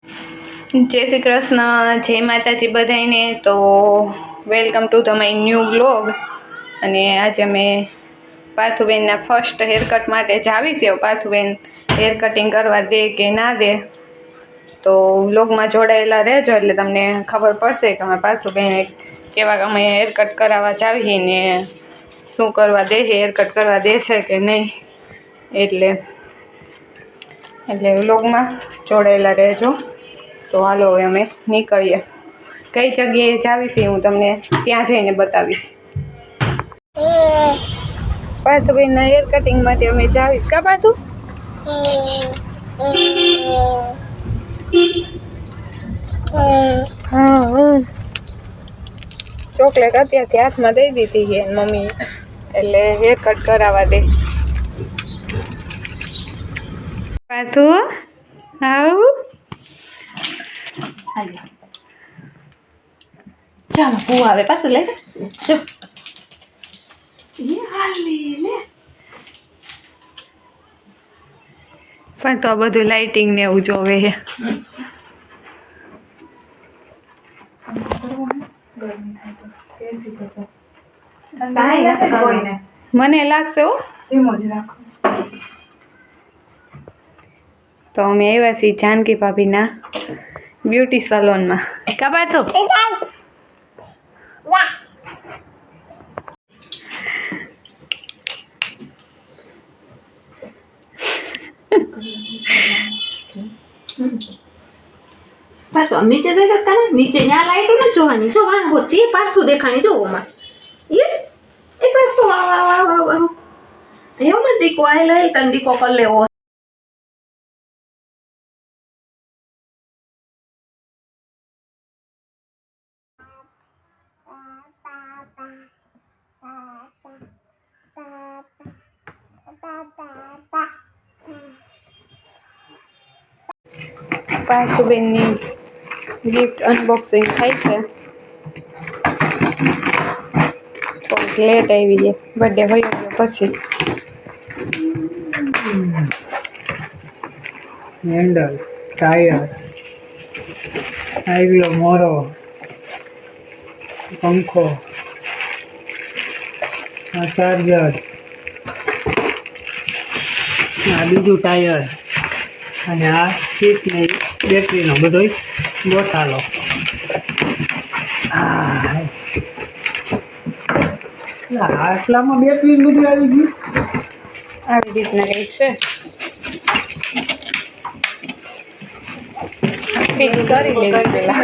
જય શ્રી કૃષ્ણ, જય માતાજી બધાને. તો welcome to the my new blog. અને આજે અમે પાર્થુબેનના ફર્સ્ટ હેરકટ માટે જ આવી છે. પાર્થુબેન હેર કટિંગ કરવા દે કે ના દે, તો વ્લોગમાં જોડાયેલા રહેજો એટલે તમને ખબર પડશે કે અમે પાર્થુબેન કેવા અમે હેરકટ કરાવવા જાવીએ ને શું કરવા દે, હેરકટ કરવા દેશે કે નહીં. એટલે વ્લોગમાં જોડાયેલા રહેજો. તો હાલો હવે અમે નીકળીએ. કઈ જગ્યાએ જાવી છે હું તમને ત્યાં જઈને બતાવીશ. પાર્થુબેનના હેર કટિંગ માટે અમે જાવીશ. કા પાર્થુ? ચોકલેટ અત્યારથી હાથમાં દઈ દીધી છે મમ્મી, એટલે હેર કટ કરાવવા દે. પાર્થુ આવું ચાલો હું આવે પાછું લઈ જો લે. પણ તો આ બધું લાઇટિંગ ને એવું જોવે છે. મને લાગશે હો. તો અમે આવ્યા છીએ જાનકી ભાભીના બ્યુટી સલોનમાં. કા પાર્થુ? પાછું આમ નીચે જઈ શકતા ને, નીચે ત્યાં લાઈટો ન જોવાની. જો વાંગો છે પાછું દેખાણી જો ઓમાં એ પાછું એવું મને દીકો આય લઈ તને દીકો કરી લેવો. પાર્થુબેનની ગિફ્ટ અનબોક્સિંગ થાય છે. થોડીક લેટ આવી છે, બર્થડે હોય ગયો પછી. હેન્ડલ, ટાયર, આગલો મોરો, પંખો, આ ચાર્જર, આ બીજું ટાયર અને આ સીટ ને બેટરીનો બધો ગોઠાલો. આટલામાં બેટરી બધું આવી ગયું. આવી રીતના કંઈક છે. ફિક્સ કરી લેવી પેલા.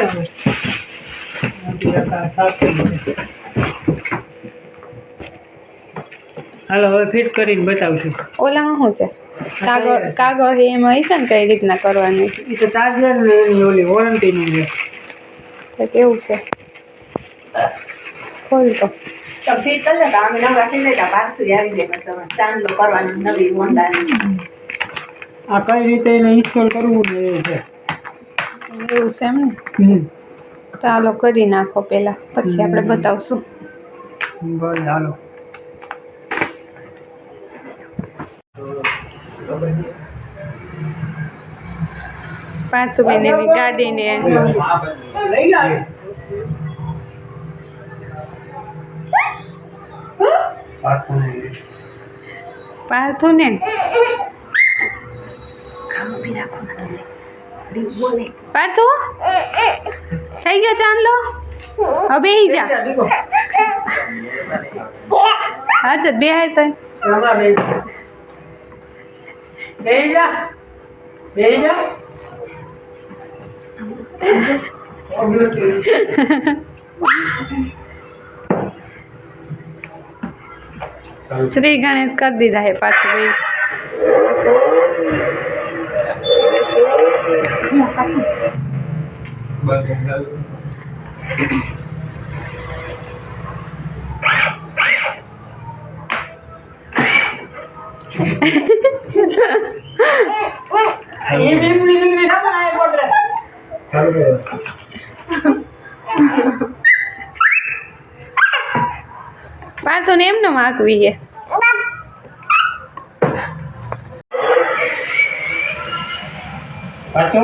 હાલો હવે ફિટ કરીને બતાવશું. ઓલામાં શું છે? કાગળ છે એમાં હશે ને કઈ રીતના કરવાનું? એ તો ચાર્જર ને એની ઓલી વોરંટીનું છે. તો કેવું છે? ખોલ તો. ફીટ કરી લેતા અમે નવરા થઈ લેતા પાછું આવી જાય. તમે ચાંદલો કરવાનો નવી હોન્ડાની. આ કઈ રીતે એને ઇન્સ્ટોલ કરવું ને એ છે. એવું છે એમ ને? તો હાલો કરી નાખો પેલા, પછી આપણે બતાવશું. બસ હાલો. પાર્થુબેન એવી ગાડીને પાર્થુ ને પાર્થુ થઈ ગયો ચાંદલો. હવે બેહી જા. હા ચલ બેહાય તો. શ્રી ગણેશ કરી દીધા હે પાર્થુભાઈ. પાર્થુ ને એમને માગવી હે. પાછો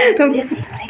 દેખાય